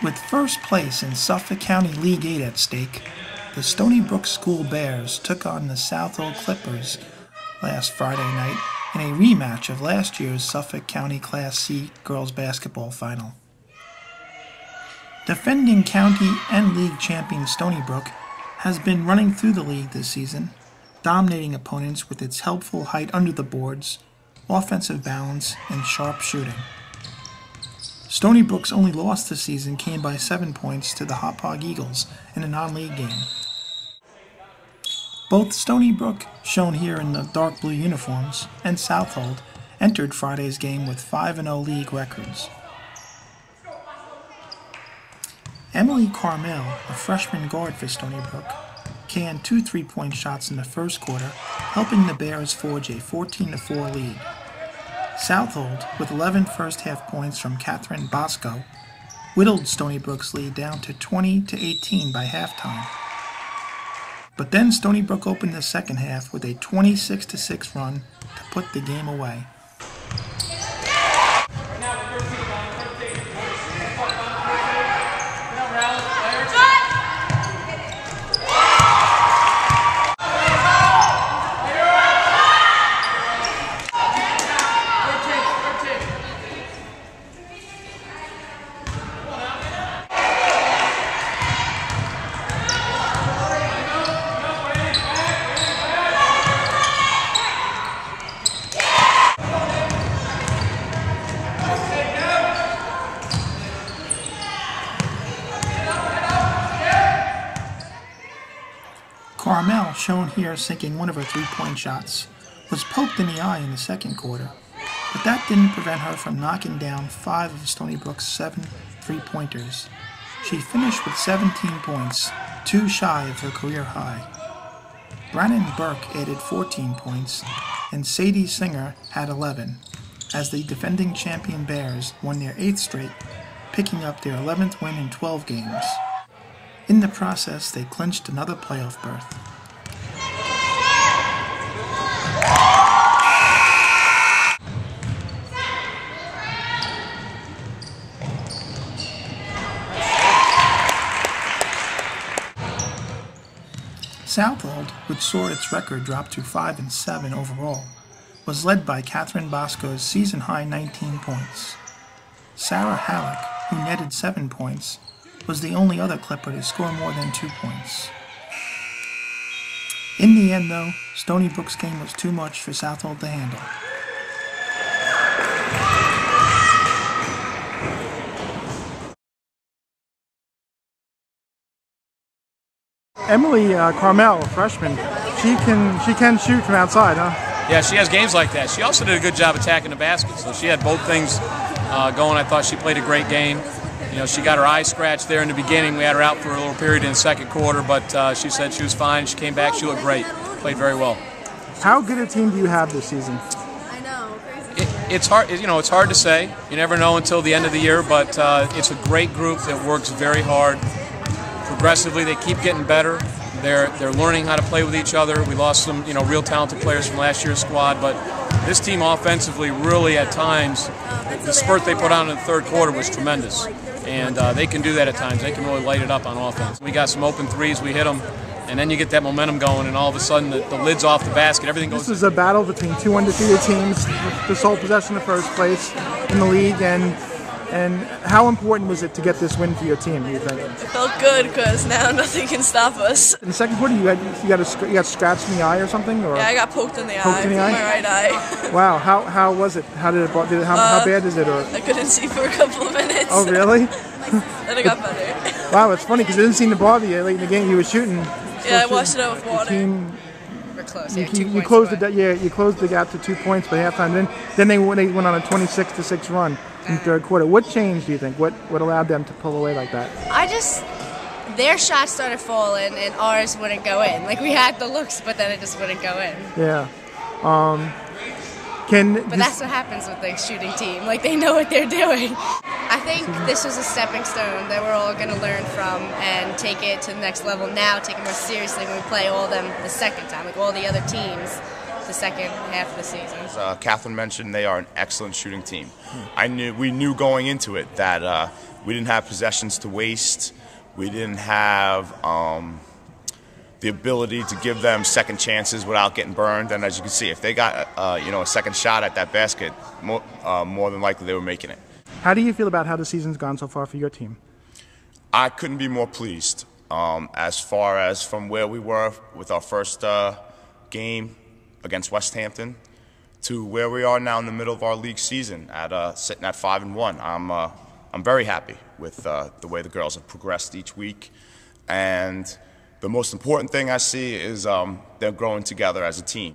With first place in Suffolk County League 8 at stake, the Stony Brook School Bears took on the Southold Clippers last Friday night in a rematch of last year's Suffolk County Class C girls basketball final. Defending county and league champion Stony Brook has been running through the league this season, dominating opponents with its helpful height under the boards, offensive balance, and sharp shooting. Stony Brook's only loss this season came by 7 points to the Hauppauge Eagles in a non-league game. Both Stony Brook, shown here in the dark blue uniforms, and Southold entered Friday's game with 5-0 league records. Emily Carmel, a freshman guard for Stony Brook, canned 2 3-point shots in the first quarter, helping the Bears forge a 14-4 lead. Southold, with 11 first-half points from Catherine Bosco, whittled Stony Brook's lead down to 20-18 by halftime. But then Stony Brook opened the second half with a 26-6 run to put the game away. Carmel, shown here sinking one of her 3-point shots, was poked in the eye in the second quarter, but that didn't prevent her from knocking down 5 of Stony Brook's 7 3-pointers. She finished with 17 points, 2 shy of her career high. Brannon Burke added 14 points, and Sadie Singer had 11, as the defending champion Bears won their 8th straight, picking up their 11th win in 12 games. In the process, they clinched another playoff berth. Southold, which saw its record drop to 5-7 overall, was led by Catherine Bosco's season-high 19 points. Sarah Halleck, who netted 7 points, was the only other Clipper to score more than 2 points. In the end, though, Stony Brook's game was too much for Southold to handle. Emily Carmel, a freshman, she can shoot from outside, huh? Yeah, she has games like that. She also did a good job attacking the basket, so she had both things going. I thought she played a great game. You know, she got her eye scratched there in the beginning. We had her out for a little period in the second quarter, but she said she was fine. She came back. She looked great. Played very well. How good a team do you have this season? I know. It's hard. You know, it's hard to say. You never know until the end of the year. But it's a great group that works very hard. Progressively, they keep getting better. They're learning how to play with each other. We lost some, real talented players from last year's squad, but this team offensively really at times, the spurt they put on in the third quarter was tremendous. And they can do that at times. They can really light it up on offense. We got some open threes, we hit them, and then you get that momentum going, and all of a sudden the lid's off the basket, everything goes. This was a battle between 2 undefeated teams, the sole possession of first place in the league, and how important was it to get this win for your team, do you think? It felt good because now nothing can stop us. In the second quarter, you got scratched in the eye or something? Or? Yeah, I got poked in the eye with my right eye. Wow, how was it? How bad is it? Or? I couldn't see for a couple of minutes. Oh, really? Then it got better. Wow, it's funny because it didn't seem to bother you late in the game. You were shooting. Yeah, I washed it out with water. We're close. You closed the gap to 2 points by halftime. Then they went on a 26-6 run in the third quarter. What changed, do you think? What allowed them to pull away like that? Their shots started falling and ours wouldn't go in. Like, we had the looks, but then it just wouldn't go in. Yeah. But that's what happens with the shooting team. Like, they know what they're doing. I think this was a stepping stone that we're all going to learn from and take it to the next level now, take it more seriously when we play all them the second time, like all the other teams. the second half of the season. As Catherine mentioned, they are an excellent shooting team. We knew going into it that we didn't have possessions to waste. We didn't have the ability to give them second chances without getting burned. And as you can see, if they got a second shot at that basket, more than likely they were making it. How do you feel about how the season's gone so far for your team? I couldn't be more pleased. As far as from where we were with our first game against West Hampton to where we are now in the middle of our league season at sitting at 5-1, I'm very happy with the way the girls have progressed each week, and the most important thing I see is they're growing together as a team.